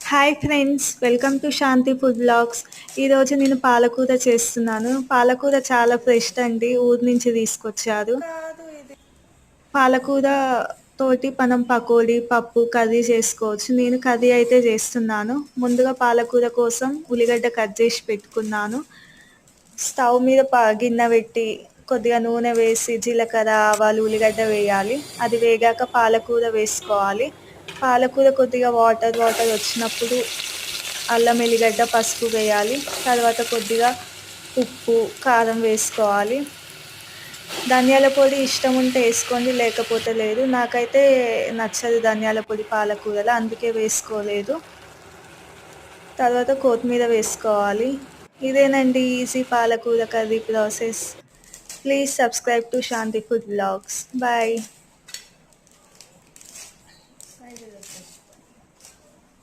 Hi friends, welcome to Shanti food blogs. ఈరోజు నేను పాలకూర చేస్తున్నాను. పాలకూర చాలా ఫ్రెష్ అండి, ఊరి నుంచి తీసుకొచ్చారు. పాలకూర తోటి మనం పకోడీ, పప్పు, కర్రీ చేసుకోవచ్చు. నేను కర్రీ అయితే చేస్తున్నాను. ముందుగా పాలకూర కోసం ఉల్లిగడ్డ కట్ చేసి పెట్టుకున్నాను. స్టవ్ మీద గిన్నె పెట్టి కొద్దిగా నూనె వేసి జీలకర్ర, ఆవాలు, ఉల్లిగడ్డ వేయాలి. అది వేగాక పాలకూర వేసుకోవాలి. పాలకూర కొద్దిగా వాటర్ వచ్చినప్పుడు అల్లం ఎల్లిగడ్డ పసుపు వేయాలి. తర్వాత కొద్దిగా ఉప్పు, కారం వేసుకోవాలి. ధనియాల పొడి ఇష్టం ఉంటే వేసుకోండి, లేకపోతే లేదు. నాకైతే నచ్చదు ధనియాల పొడి పాలకూరలో, అందుకే వేసుకోలేదు. తర్వాత కొత్తిమీర వేసుకోవాలి. ఇదేనండి ఈజీ పాలకూర curry process. Please subscribe to Shanti food blogs. Bye.